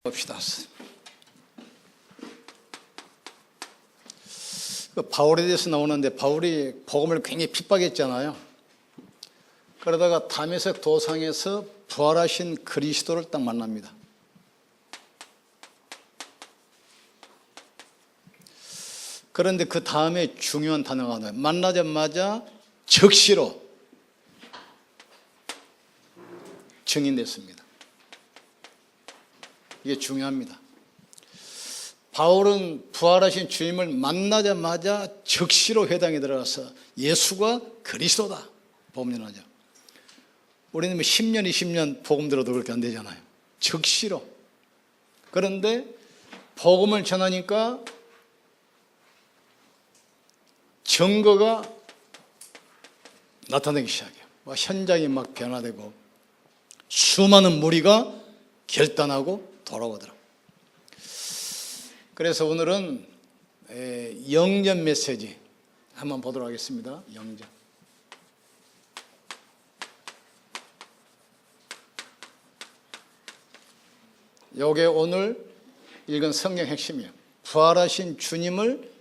봅시다. 바울에 대해서 나오는데 바울이 복음을 굉장히 핍박했잖아요. 그러다가 다메섹 도상에서 부활하신 그리스도를 딱 만납니다. 그런데 그 다음에 중요한 단어가 나와요. 만나자마자 즉시로 증인됐습니다. 이게 중요합니다. 바울은 부활하신 주님을 만나자마자 즉시로 회당에 들어가서 예수가 그리스도다 복음전하죠. 우리는 10년 20년 복음 들어도 그렇게 안 되잖아요. 즉시로. 그런데 복음을 전하니까 증거가 나타나기 시작해요. 현장이 막 변화되고 수많은 무리가 결단하고 돌아오더라고요. 그래서 오늘은 영전 메시지 한번 보도록 하겠습니다. 영전. 이게 오늘 읽은 성경 핵심이에요. 부활하신 주님을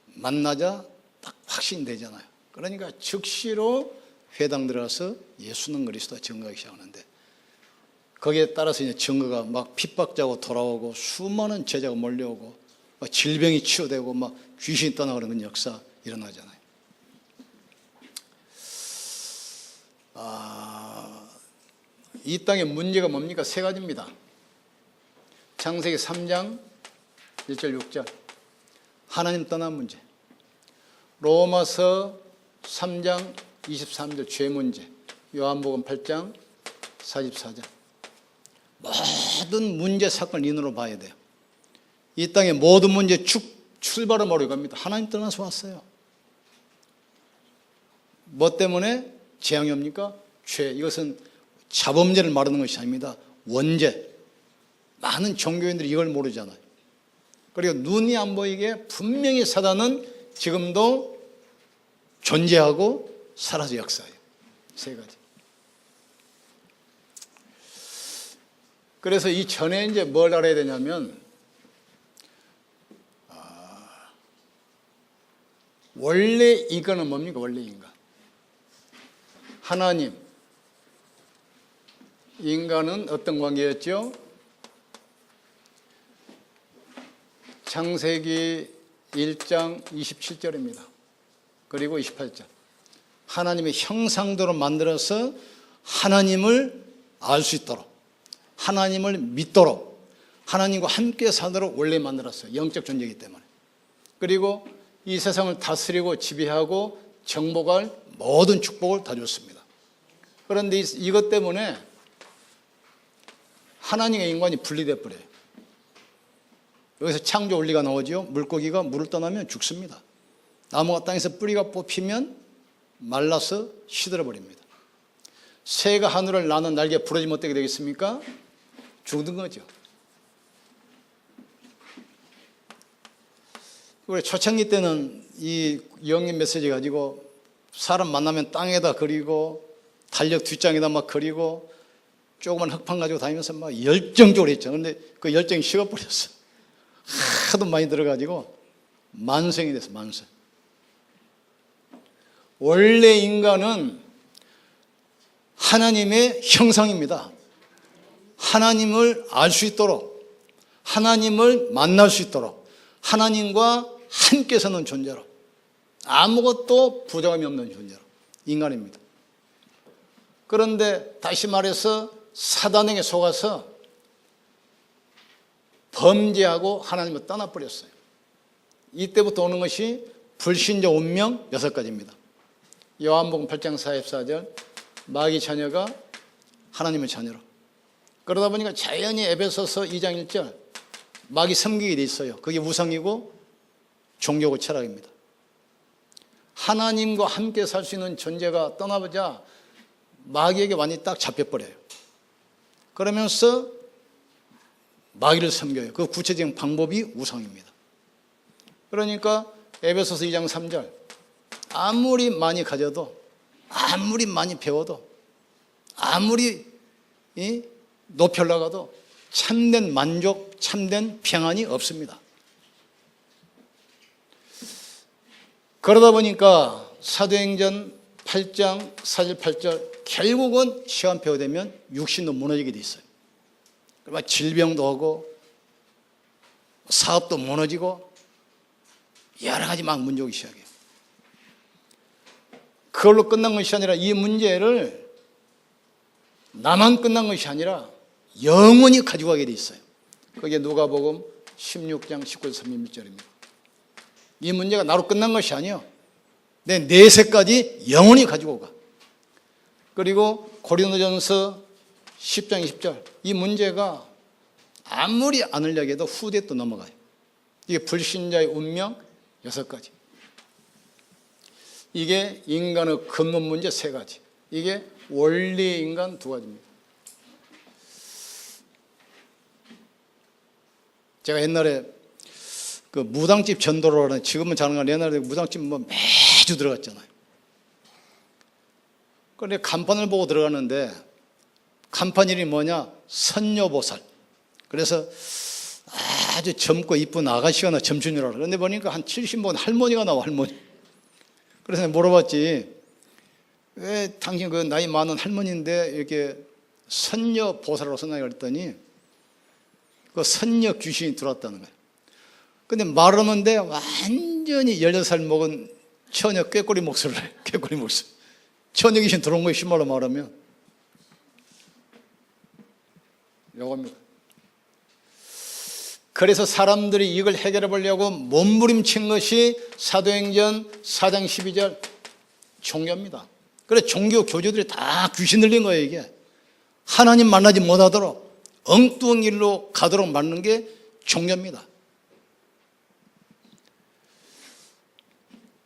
만나자 딱 확신되잖아요. 그러니까 즉시로 회당 들어가서 예수는 그리스도 증거하기 시작하는데 거기에 따라서 이제 증거가 막 핍박자고 돌아오고 수많은 제자가 몰려오고 막 질병이 치유되고 막 귀신이 떠나가는 그런 역사 일어나잖아요. 이 땅의 문제가 뭡니까? 세 가지입니다. 창세기 3장 1절 6절 하나님 떠난 문제, 로마서 3장 23절 죄 문제, 요한복음 8장 44절 모든 문제 사건을 인으로 봐야 돼요. 이 땅의 모든 문제 출발을 모르고 갑니다. 하나님 떠나서 왔어요. 뭐 때문에 재앙이 옵니까? 죄. 이것은 자범죄를 말하는 것이 아닙니다. 원죄. 많은 종교인들이 이걸 모르잖아요. 그리고 눈이 안 보이게 분명히 사단은 지금도 존재하고 사라져 역사예요. 세 가지. 그래서 이 전에 이제 뭘 알아야 되냐면, 원래 인간은 뭡니까? 원래 인간. 하나님. 인간은 어떤 관계였죠? 창세기 1장 27절입니다. 그리고 28절. 하나님의 형상대로 만들어서 하나님을 알 수 있도록, 하나님을 믿도록, 하나님과 함께 살도록 원래 만들었어요. 영적 존재이기 때문에. 그리고 이 세상을 다스리고 지배하고 정복할 모든 축복을 다 줬습니다. 그런데 이것 때문에 하나님과 인간이 분리돼 버려요. 여기서 창조 원리가 나오죠. 물고기가 물을 떠나면 죽습니다. 나무가 땅에서 뿌리가 뽑히면 말라서 시들어 버립니다. 새가 하늘을 나는 날개 부러지면 어떻게 되겠습니까? 죽는 거죠. 우리 초창기 때는 이 영인 메시지 가지고 사람 만나면 땅에다 그리고 달력 뒷장에다 막 그리고 조그만 흙판 가지고 다니면서 막 열정적으로 했죠. 그런데 그 열정이 식어버렸어. 하도 많이 들어가지고 만성이 됐어. 만성. 원래 인간은 하나님의 형상입니다. 하나님을 알 수 있도록, 하나님을 만날 수 있도록, 하나님과 함께 사는 존재로, 아무것도 부족함이 없는 존재로 인간입니다. 그런데 다시 말해서 사단에게 속아서 범죄하고 하나님을 떠나버렸어요. 이때부터 오는 것이 불신자 운명 6가지입니다. 요한복음 8장 44절 마귀 자녀가 하나님의 자녀로. 그러다 보니까 자연히 에베소서 2장 1절 마귀 섬기게 돼 있어요. 그게 우상이고 종교고 철학입니다. 하나님과 함께 살 수 있는 존재가 떠나보자 마귀에게 완전히 딱 잡혀버려요. 그러면서 마귀를 섬겨요. 그 구체적인 방법이 우상입니다. 그러니까 에베소서 2장 3절 아무리 많이 가져도, 아무리 많이 배워도, 아무리 높이 올라가도 참된 만족, 참된 평안이 없습니다. 그러다 보니까 사도행전 8장 4절 8절 결국은 시간표가 되면 육신도 무너지게 돼 있어요. 그러면 질병도 오고 사업도 무너지고 여러 가지 막 문제 오기 시작해요. 그걸로 끝난 것이 아니라 이 문제를 나만 끝난 것이 아니라 영원히 가지고 가게 돼 있어요. 그게 누가복음 16장 19절 31절입니다. 이 문제가 나로 끝난 것이 아니에요. 내 내세까지 영원히 가지고 가. 그리고 고린도전서 10장 20절 이 문제가 아무리 안 하려고 해도 후대에 또 넘어가요. 이게 불신자의 운명 6가지. 이게 인간의 근본 문제 3가지. 이게 원리 인간 2가지입니다. 제가 옛날에 그 무당집 전도를 하는, 지금은 잘안 가는, 옛날에 무당집 뭐 매주 들어갔잖아요. 그런데 간판을 보고 들어갔는데 간판 이름이 뭐냐? 선녀보살. 그래서 아주 젊고 이쁜 아가씨가 나 점춘이라고. 그런데 보니까 한 70번 할머니가 나와, 할머니. 그래서 물어봤지. 왜 당신 그 나이 많은 할머니인데 이렇게 선녀보살로 썼나 그랬더니 그 선녀 귀신이 들어왔다는 거예요. 근데 말하는데 완전히 16살 먹은 처녀 꾀꼬리 목소리를 해요. 꾀꼬리 목소리. 처녀 귀신 들어온 거예요. 신말로 말하면. 요겁니다. 그래서 사람들이 이걸 해결해 보려고 몸부림친 것이 사도행전 4장 12절 종교입니다. 그래 종교 교주들이 다 귀신 들린 거예요. 이게 하나님 만나지 못하도록 엉뚱한 길로 가도록 만든 게 종교입니다.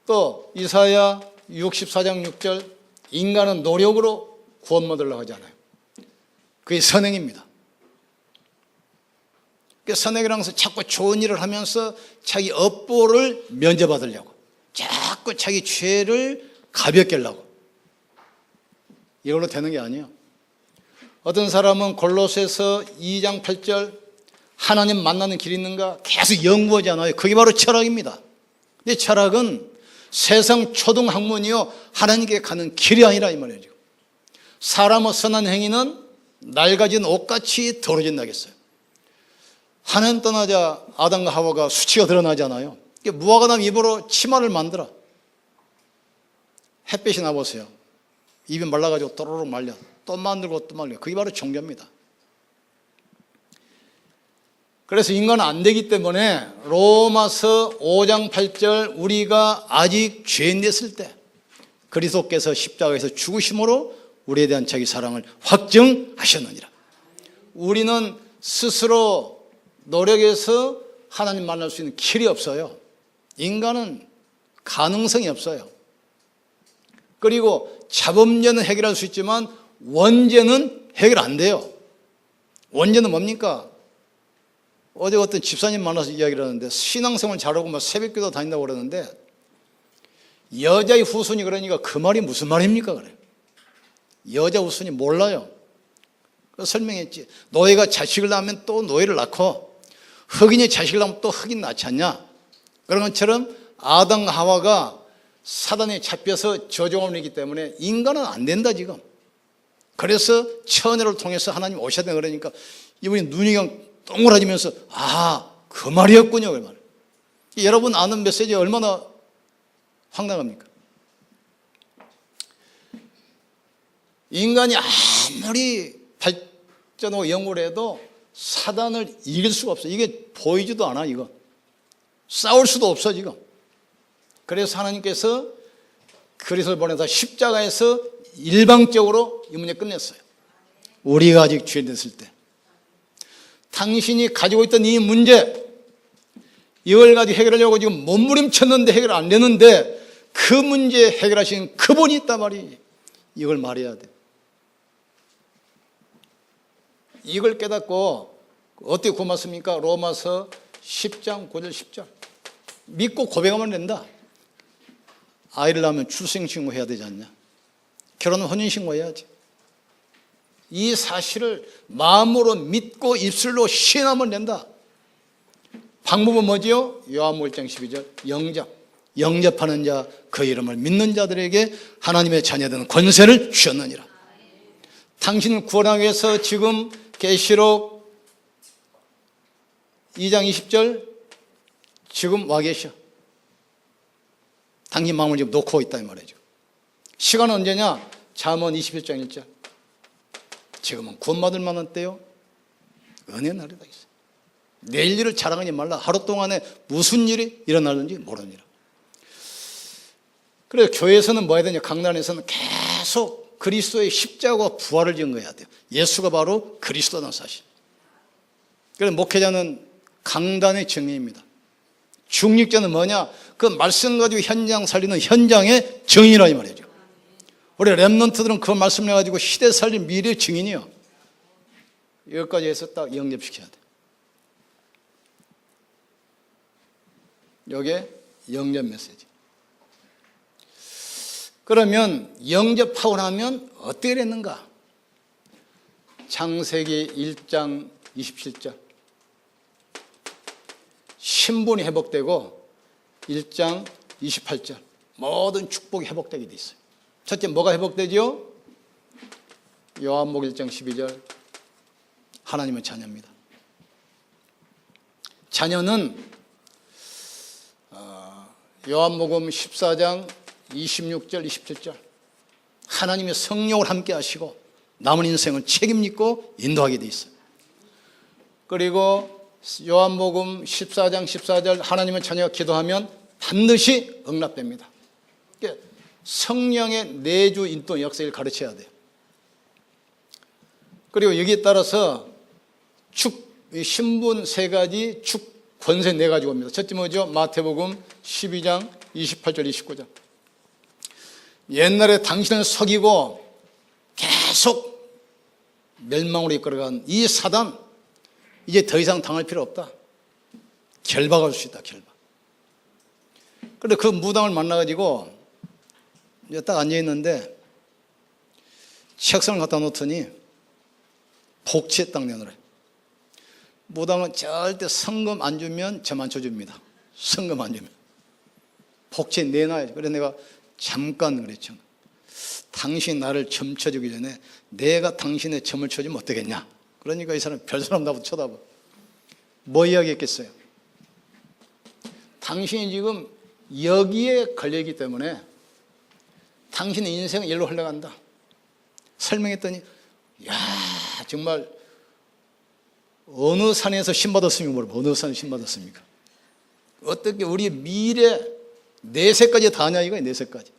또 이사야 64장 6절 인간은 노력으로 구원 얻으려고 하잖아요. 그게 선행입니다. 선행이라는 것은 자꾸 좋은 일을 하면서 자기 업보를 면제받으려고, 자꾸 자기 죄를 가볍게 하려고. 이걸로 되는 게 아니에요. 어떤 사람은 골로새서 2장 8절 하나님 만나는 길이 있는가 계속 연구하잖아요. 그게 바로 철학입니다. 근데 철학은 세상 초등학문이요 하나님께 가는 길이 아니라 이 말이에요. 사람의 선한 행위는 낡아진 옷같이 더러워진다겠어요. 하나님 떠나자 아담과 하와가 수치가 드러나잖아요. 무화과나무 잎으로 치마를 만들어. 햇빛이 나보세요. 입이 말라가지고 또로록 말려. 또 만들고 또 말려. 그게 바로 종교입니다. 그래서 인간은 안 되기 때문에 로마서 5장 8절 우리가 아직 죄인 됐을 때 그리스도께서 십자가에서 죽으심으로 우리에 대한 자기 사랑을 확증하셨느니라. 우리는 스스로 노력해서 하나님 만날 수 있는 길이 없어요. 인간은 가능성이 없어요. 그리고 자범죄는 해결할 수 있지만 원죄는 해결 안 돼요. 원죄는 뭡니까? 어제 어떤 집사님 만나서 이야기를 하는데 신앙생활 잘하고 막 새벽기도 다닌다고 그러는데 여자의 후손이 그러니까 그 말이 무슨 말입니까? 그래. 여자 후손이 몰라요. 그래서 설명했지. 노예가 자식을 낳으면 또 노예를 낳고 흑인이 자식을 낳으면 또 흑인 낳지 않냐? 그런 것처럼 아담 하와가 사단에 잡혀서 저주함이기 때문에 인간은 안 된다 지금. 그래서 천혜를 통해서 하나님 오셔야 된다 그러니까 이분이 눈이 그냥 동그라지면서 그 말이었군요. 그 말. 여러분 아는 메시지 얼마나 황당합니까? 인간이 아무리 발전하고 연구를 해도 사단을 이길 수가 없어요. 이게 보이지도 않아 이거. 싸울 수도 없어 지금. 그래서 하나님께서 그리스도를 보내서 십자가에서 일방적으로 이 문제 끝냈어요. 우리가 아직 죄인 됐을 때 당신이 가지고 있던 이 문제 이걸 가지고 해결하려고 지금 몸부림쳤는데 해결 안 되는데 그 문제 해결하신 그분이 있단 말이에요. 이걸 말해야 돼. 이걸 깨닫고 어떻게 고맙습니까? 로마서 10장 9절 10절 믿고 고백하면 된다. 아이를 낳으면 출생신고 해야 되지 않냐? 결혼은 혼인신고 해야지. 이 사실을 마음으로 믿고 입술로 시인하면 된다. 방법은 뭐지요? 요한복음 1장 12절 영접하는 자 그 이름을 믿는 자들에게 하나님의 자녀되는 권세를 주셨느니라. 당신을 구원하기 위해서 지금 계시록 2장 20절 지금 와 계셔. 당신 마음을 지금 놓고 있다 이 말이죠. 시간은 언제냐? 잠언 21장 1절 지금은 구원받을 만한 때요 은혜의 날이다. 내일 일을 자랑하지 말라. 하루 동안에 무슨 일이 일어나는지 모르니라. 그래서 교회에서는 뭐 해야 되냐? 강단에서는 계속 그리스도의 십자가와 부활을 증거해야 돼요. 예수가 바로 그리스도라는 사실. 그래서 목회자는 강단의 증인입니다. 중직자는 뭐냐? 그 말씀 가지고 현장 살리는 현장의 증인이라 이 말이죠. 우리 렘넌트들은 그 말씀을 가지고 시대 살린 미래의 증인이요. 여기까지 해서 딱 영접시켜야 돼. 이게 영접 메시지. 그러면 영접하고 나면 어떻게 됐는가? 창세기 1장 27절 신분이 회복되고 1장 28절 모든 축복이 회복되게 돼 있어요. 첫째 뭐가 회복되죠? 요한복음 1장 12절 하나님의 자녀입니다. 자녀는 요한복음 14장 26절 27절 하나님의 성령을 함께 하시고 남은 인생을 책임지고 인도하게 돼 있어요. 그리고 요한복음 14장 14절 하나님의 자녀가 기도하면 반드시 응답됩니다. 그러니까 성령의 내주 인도 역사를 가르쳐야 돼요. 그리고 여기에 따라서 신분 세 가지, 권세 네 가지가 옵니다. 첫째 뭐죠? 마태복음 12장 28절 29절 옛날에 당신을 속이고 계속 멸망으로 이끌어간 이 사단 이제 더 이상 당할 필요 없다. 결박할 수 있다. 결박. 그런데 그 무당을 만나가지고 이제 딱 앉아있는데 책상을 갖다 놓더니 복치에 딱 내놓으래. 무당은 절대 성금 안 주면 저만 줘줍니다. 성금 안 주면. 복치에 내놔야지. 그래서 내가 잠깐 그랬죠. 당신 나를 점 쳐주기 전에 내가 당신의 점을 쳐주면 어떻겠냐. 그러니까 이 사람 별 사람 나부터 쳐다봐. 뭐 이야기했겠어요? 당신이 지금 여기에 걸려있기 때문에 당신의 인생은 일로 흘러간다. 설명했더니 야 정말 어느 산에서 신받았습니까? 물어봐. 어느 산에 신받았습니까? 어떻게 우리 미래 내세까지 다 아냐 이거야. 내세까지.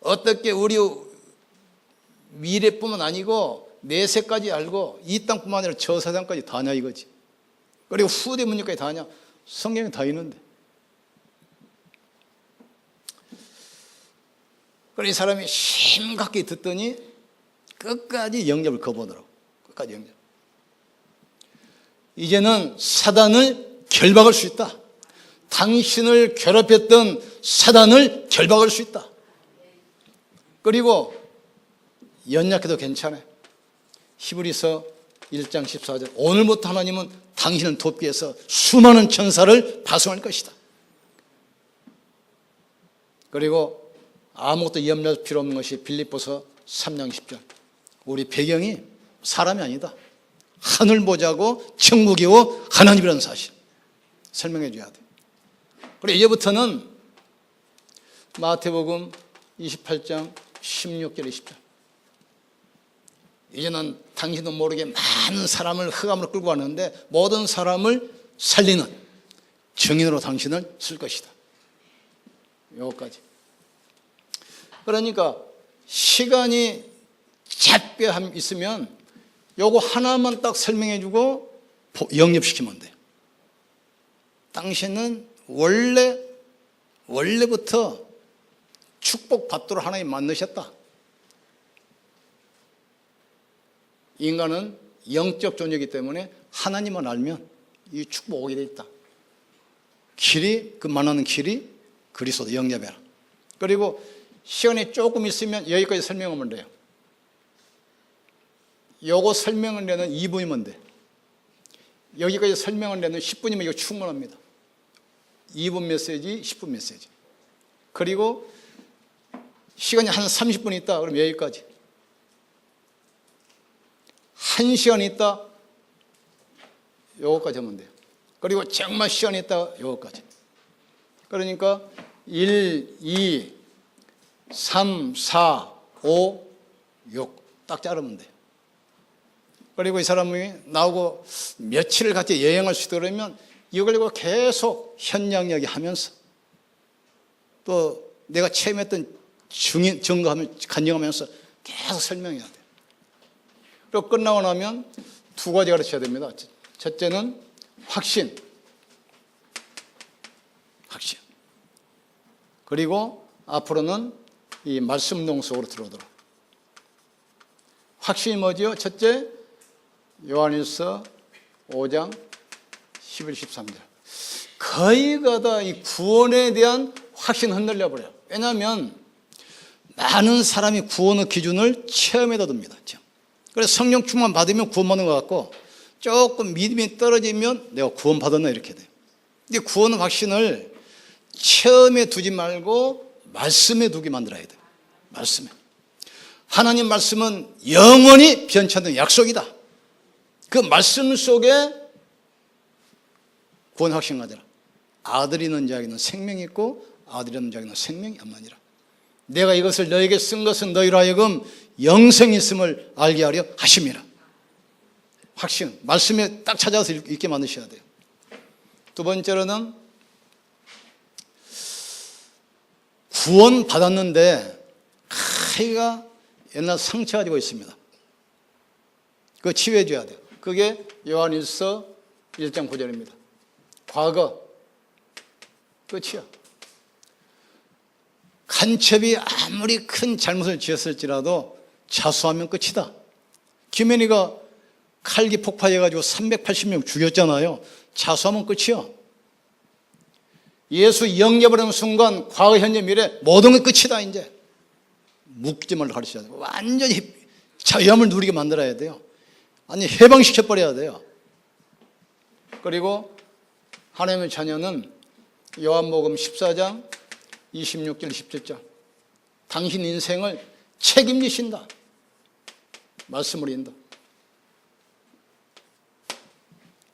어떻게 우리 미래뿐만 아니고 내세까지 알고 이 땅뿐만 아니라 저 세상까지 다 아냐 이거지. 그리고 후대 문제까지 다 아냐. 성경에 다 있는데. 그래서 이 사람이 심각하게 듣더니 끝까지 영접을 거부하더라고. 끝까지 영접. 이제는 사단을 결박할 수 있다. 당신을 괴롭혔던 사단을 결박할 수 있다. 그리고 연약해도 괜찮아. 히브리서 1장 14절 오늘부터 하나님은 당신을 돕기 위해서 수많은 천사를 파송할 것이다. 그리고 아무것도 염려할 필요 없는 것이 빌립보서 3장 10절 우리 배경이 사람이 아니다. 하늘 보자고 천국이고 하나님이라는 사실 설명해 줘야 돼. 그리고 이제부터는 마태복음 28장 16절 20절 이제는 당신도 모르게 많은 사람을 흑암으로 끌고 가는데 모든 사람을 살리는 증인으로 당신을 쓸 것이다. 요거까지. 그러니까 시간이 짧게 있으면 요거 하나만 딱 설명해 주고 영접시키면 돼. 당신은 원래부터 축복받도록 하나님 만드셨다. 인간은 영적 존재이기 때문에 하나님만 알면 이 축복 오게 돼 있다. 그 만나는 길이 그리스도 영접해라. 그리고 시간이 조금 있으면 여기까지 설명하면 돼요. 요거 설명을 내는 2분이면 돼. 여기까지 설명을 내는 10분이면 이거 충분합니다. 2분 메시지, 10분 메시지. 그리고 시간이 한 30분 있다 그럼 여기까지. 1시간 있다 요거까지 하면 돼요. 그리고 정말 시간이 있다 요거까지. 그러니까 1, 2, 3, 4, 5, 6 딱 자르면 돼요. 그리고 이 사람이 나오고 며칠을 같이 여행할 수 있도록 그러면 이걸 가지고 계속 현장 이야기하면서 또 내가 체험했던 증거하면 간증하면서 계속 설명해야 돼요. 그리고 끝나고 나면 두 가지 가르쳐야 됩니다. 첫째는 확신. 그리고 앞으로는 이 말씀동 속으로 들어오도록. 확신이 뭐지요? 첫째, 요한일서 5장 11, 13절. 거의가 다 이 구원에 대한 확신 흔들려 버려요. 왜냐하면 많은 사람이 구원의 기준을 체험에다 둡니다. 그래서 성령 충만 받으면 구원받는 것 같고 조금 믿음이 떨어지면 내가 구원받았나 이렇게 돼요. 근데 구원의 확신을 체험에 두지 말고 말씀에 두게 만들어야 돼요. 말씀에. 하나님 말씀은 영원히 변치 않는 약속이다. 그 말씀 속에 구원 확신 가져라. 아들이 있는 자에게는 생명이 있고 아들이 없는 자에게는 생명이 없느니라. 내가 이것을 너에게 쓴 것은 너희로 하여금 영생이 있음을 알게 하려 하심이라. 확신, 말씀에 딱 찾아서 읽게 만드셔야 돼요. 두 번째로는 구원 받았는데 아이가 옛날 상처 가지고 있습니다. 그거 치유해 줘야 돼요. 그게 요한일서 1장 9절입니다. 과거 끝이야. 간첩이 아무리 큰 잘못을 지었을지라도 자수하면 끝이다. 김현희가 칼기 폭파해가지고 380명 죽였잖아요. 자수하면 끝이야. 예수 영접하는 순간 과거, 현재, 미래 모든 게 끝이다. 이제 묵지을 가르쳐야 돼요. 완전히 자유함을 누리게 만들어야 돼요. 아니 해방시켜버려야 돼요. 그리고 하나님의 자녀는 요한복음 14장 26절 27절 당신 인생을 책임지신다. 말씀으로 인도.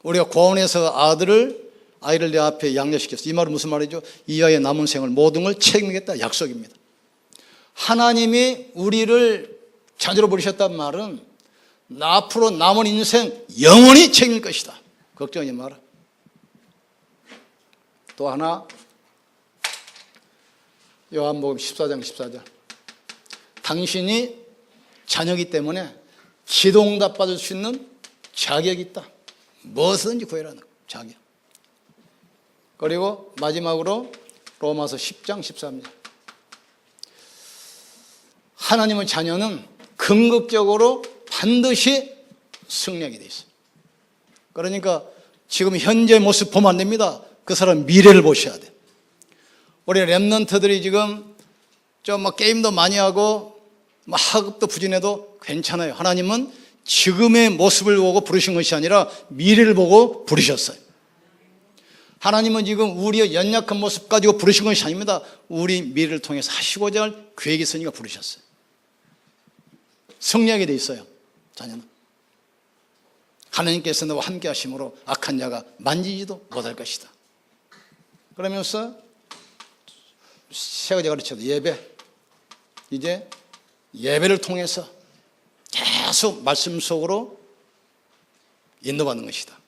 우리가 고아원에서 아이를 내 앞에 양육시켰어. 이 말은 무슨 말이죠? 이 아이의 남은 생을 모든 걸 책임지겠다 약속입니다. 하나님이 우리를 자녀로 부르셨단 말은 나 앞으로 남은 인생 영원히 책임질 것이다. 걱정하지 마라. 또 하나 요한복음 14장 14절 당신이 자녀이기 때문에 기도응답 받을 수 있는 자격이 있다. 무엇이든지 구해라는 자격. 그리고 마지막으로 로마서 10장 13절 하나님의 자녀는 궁극적으로 반드시 승리하게 돼 있어요. 그러니까 지금 현재 모습 보면 안 됩니다. 그 사람 미래를 보셔야 돼요. 우리 랩런트들이 지금 좀 게임도 많이 하고 학업도 부진해도 괜찮아요. 하나님은 지금의 모습을 보고 부르신 것이 아니라 미래를 보고 부르셨어요. 하나님은 지금 우리의 연약한 모습 가지고 부르신 것이 아닙니다. 우리 미래를 통해서 하시고자 할 계획이 있으니까 부르셨어요. 승리하게 돼 있어요. 자녀는. 하나님께서 너와 함께 하심으로 악한 자가 만지지도 못할 것이다. 그러면서 세 가지 가르쳐도 예배. 이제 예배를 통해서 계속 말씀 속으로 인도받는 것이다.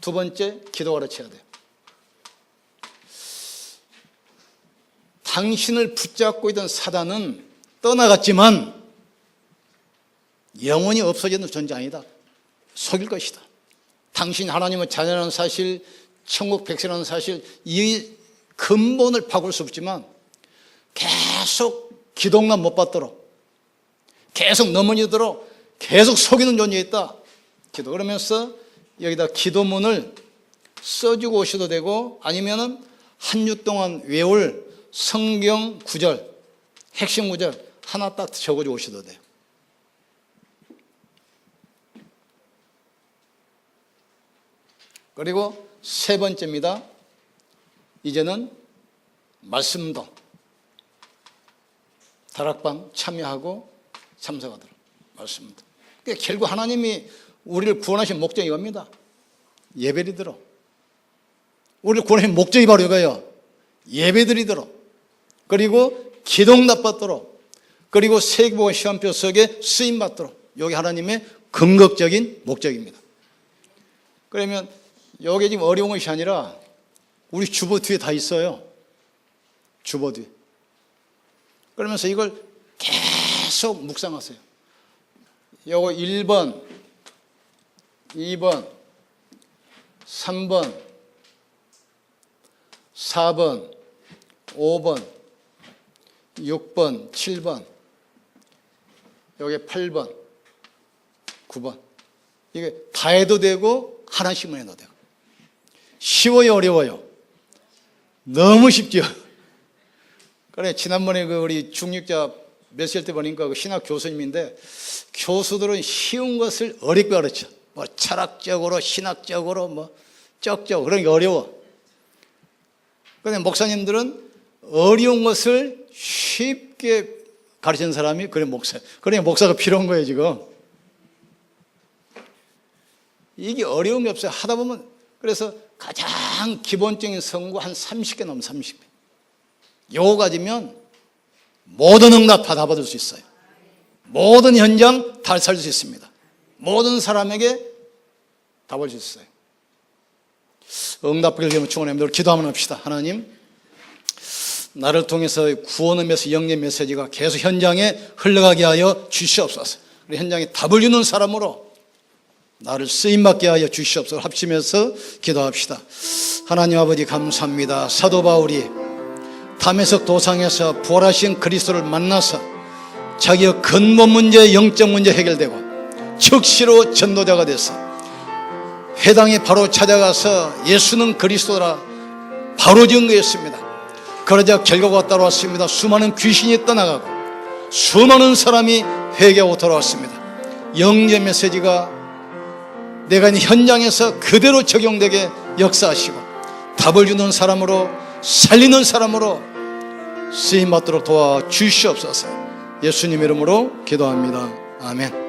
두 번째, 기도 가르쳐야 돼요. 당신을 붙잡고 있던 사단은 떠나갔지만 영원히 없어지는 존재 아니다. 속일 것이다. 당신 하나님의 자녀라는 사실, 천국 백성이라는 사실, 이 근본을 바꿀 수 없지만 계속 기도만 못 받도록 계속 넘어지도록 계속 속이는 존재가 있다. 기도. 그러면서 여기다 기도문을 써주고 오셔도 되고 아니면은 한 주 동안 외울 성경 구절, 핵심 구절 하나 딱 적어주고 오셔도 돼요. 그리고 세 번째입니다. 이제는 말씀도 다락방 참여하고 참석하도록. 말씀도. 그러니까 결국 하나님이 우리를 구원하신 목적이 이겁니다. 예배드리도록. 우리를 구원하신 목적이 바로 이거예요. 예배드리도록. 그리고 기도응답받도록. 그리고 세계복음 시간표 속에 쓰임받도록. 이게 하나님의 근거적인 목적입니다. 그러면 이게 지금 어려운 것이 아니라 우리 주보 뒤에 다 있어요. 주보 뒤에. 그러면서 이걸 계속 묵상하세요. 요거 1번, 2번, 3번, 4번, 5번, 6번, 7번, 여기 8번, 9번. 이게 다 해도 되고 하나씩만 해도 되고. 쉬워요, 어려워요? 너무 쉽죠. 그래, 지난번에 우리 중육자 몇 살 때 보니까 그 신학 교수님인데, 교수들은 쉬운 것을 어렵게 가르쳐. 뭐 철학적으로, 신학적으로, 뭐 적적으로. 그런 게 어려워. 그런데 목사님들은 어려운 것을 쉽게 가르치는 사람이 그래 목사예요. 그러니까 목사가 필요한 거예요, 지금. 이게 어려운 게 없어요. 하다 보면. 그래서 가장 기본적인 성구 한 30개 넘으면 30개. 요거 가지면 모든 응답 다 받을 수 있어요. 모든 현장 다 살 수 있습니다. 모든 사람에게 답을 줄 수 있어요. 응답받기를 위해 축원합니다. 우리 기도 한번 합시다. 하나님, 나를 통해서 구원의 메시지, 영의 메시지가 계속 현장에 흘러가게 하여 주시옵소서. 우리 현장에 답을 주는 사람으로 나를 쓰임받게 하여 주시옵소서. 합심해서 기도합시다. 하나님 아버지 감사합니다. 사도 바울이 다메섹 도상에서 부활하신 그리스도를 만나서 자기의 근본 문제, 영적 문제 해결되고 즉시로 전도자가 돼서 회당에 바로 찾아가서 예수는 그리스도라 바로 증거했습니다. 그러자 결과가 따라왔습니다. 수많은 귀신이 떠나가고 수많은 사람이 회개하고 돌아왔습니다. 영적 메시지가 내가 있는 현장에서 그대로 적용되게 역사하시고 답을 주는 사람으로, 살리는 사람으로 쓰임받도록 도와주시옵소서. 예수님 이름으로 기도합니다. 아멘.